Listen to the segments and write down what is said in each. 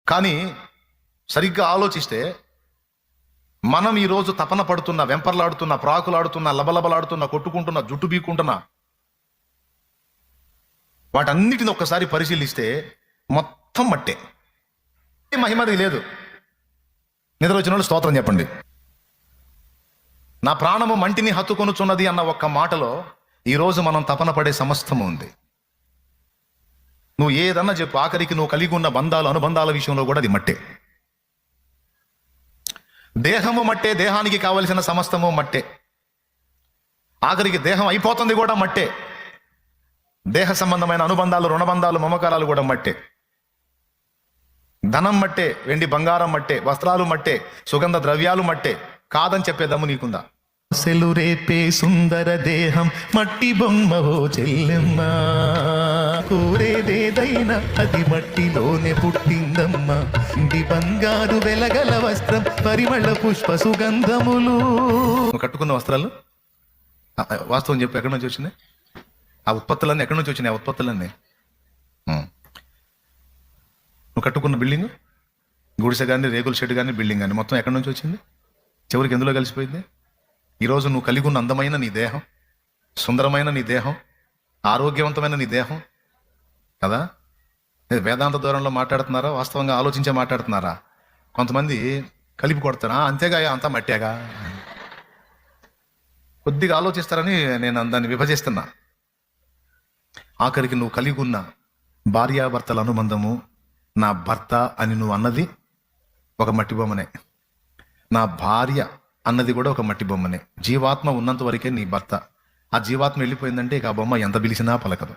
కానీ సరిగ్గా ఆలోచిస్తే మనం ఈరోజు తపన పడుతున్న, వెంపర్లాడుతున్న, ప్రాకులాడుతున్న, లబలబలాడుతున్న, కొట్టుకుంటున్న, జుట్టు బీక్కుంటున్న వాటన్నిటిని ఒక్కసారి పరిశీలిస్తే మొత్తం మట్టే. మహిమది లేదు. నిద్ర వచ్చిన వాళ్ళు స్తోత్రం చెప్పండి. నా ప్రాణము మంటిని హత్తుకొనుచున్నది అన్న ఒక్క మాటలో ఈరోజు మనం తపన పడే సమస్తము ఉంది. నువ్వు ఏదన్నా చెప్పు, ఆఖరికి నువ్వు కలిగి ఉన్న బంధాలు, అనుబంధాల విషయంలో కూడా అది మట్టే. దేహము మట్టే, దేహానికి కావలసిన సమస్తము మట్టే. ఆఖరికి దేహం అయిపోతుంది కూడా మట్టే. దేహ సంబంధమైన అనుబంధాలు, రుణబంధాలు, మమకారాలు కూడా మట్టే. ధనం మట్టే, వెండి బంగారం మట్టే, వస్త్రాలు మట్టే, సుగంధ ద్రవ్యాలు మట్టే. కాదని చెప్పే దమ్ము నీకుందా? సెలు రేపే సుందర దేహం మట్టి బొమ్మవో చెల్లెమ్మ, కోరేదేదైనా అది మట్టిలోనే పుట్టిందమ్మా. ఇంటి బంగారు వెలగల వస్త్రం, పరిమళ పుష్ప సుగంధములు. నువ్వు కట్టుకున్న వస్త్రాలు వాస్తవం చెప్పు, ఎక్కడి నుంచి వచ్చినాయి ఆ ఉత్పత్తులన్నీ? ఎక్కడి నుంచి వచ్చినాయి ఆ ఉత్పత్తులన్నీ? నువ్వు కట్టుకున్న బిల్డింగ్, గుడిసె కానీ, రేకుల షెడ్ కానీ, బిల్డింగ్ కానీ మొత్తం ఎక్కడి నుంచి వచ్చింది? చివరికి ఎందులో కలిసిపోయింది? ఈరోజు నువ్వు కలిగి ఉన్న అందమైన నీ దేహం, సుందరమైన నీ దేహం, ఆరోగ్యవంతమైన నీ దేహం కదా. వేదాంత దూరంలో మాట్లాడుతున్నారా, వాస్తవంగా ఆలోచించే మాట్లాడుతున్నారా? కొంతమంది కలిపి కొడతారా, అంతేగా అంతా మట్టాగా. కొద్దిగా ఆలోచిస్తారని నేను దాన్ని విభజిస్తున్నా. ఆఖరికి నువ్వు కలిగి ఉన్న భార్యాభర్తల అనుబంధము, నా భర్త అని నువ్వు అన్నది ఒక మట్టి బొమ్మనే, నా భార్య అన్నది కూడా ఒక మట్టి బొమ్మనే. జీవాత్మ ఉన్నంత వరకే నీ భర్త. ఆ జీవాత్మ వెళ్ళిపోయిందంటే ఇక ఆ బొమ్మ ఎంత పిలిచినా పలకదు,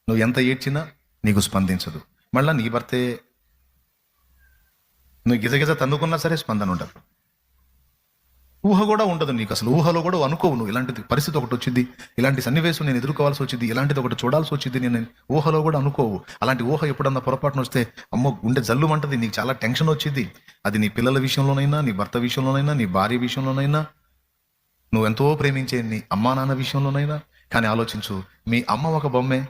నువ్వు ఎంత ఏడ్చినా నీకు స్పందించదు. మళ్ళీ నీ భర్తే నువ్వు గిజగిజ తన్నుకున్నా సరే స్పందన ఉండదు, ఊహ కూడా ఉండదు నీకు. అసలు ఊహలో కూడా అనుకోవు నువ్వు. ఇలాంటి పరిస్థితి ఒకటి వచ్చింది, ఇలాంటి సన్నివేశం నేను ఎదుర్కోవాల్సి వచ్చింది, ఇలాంటిది ఒకటి చూడాల్సి వచ్చింది, నేను ఊహలో కూడా అనుకోవు. అలాంటి ఊహ ఎప్పుడన్నా పొరపాటున వస్తే అమ్మో గుండె జల్లు అంటది, నీకు చాలా టెన్షన్ వచ్చింది. అది నీ పిల్లల విషయంలోనైనా, నీ భర్త విషయంలోనైనా, నీ భార్య విషయంలోనైనా, నువ్వెంతో ప్రేమించే నీ అమ్మా నాన్న విషయంలోనైనా. కానీ ఆలోచించు, మీ అమ్మ ఒక బొమ్మే,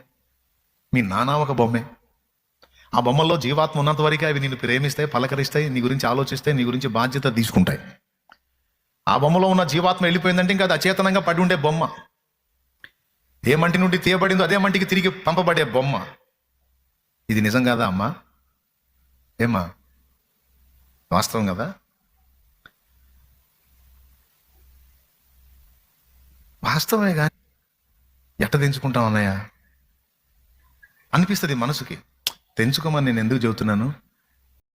మీ నాన్న ఒక బొమ్మే. ఆ బొమ్మల్లో జీవాత్మ ఉన్నంత వరకే అవి నిన్ను ప్రేమిస్తాయి, పలకరిస్తాయి, నీ గురించి ఆలోచిస్తాయి, నీ గురించి బాధ్యత తీసుకుంటాయి. ఆ బొమ్మలో ఉన్న జీవాత్మ వెళ్ళిపోయిందంటే ఇంకా అది అచేతనంగా పడి ఉండే బొమ్మ. ఏ మంటి నుండి తీయబడిందో అదే మంటికి తిరిగి పంపబడే బొమ్మ. ఇది నిజం కాదా అమ్మా? ఏమ్మా, వాస్తవం కదా? వాస్తవమే. కానీ ఎట్ట తెంచుకుంటాం అన్నయ్య అనిపిస్తుంది మనసుకి. తెంచుకోమని నేను ఎందుకు చెబుతున్నాను?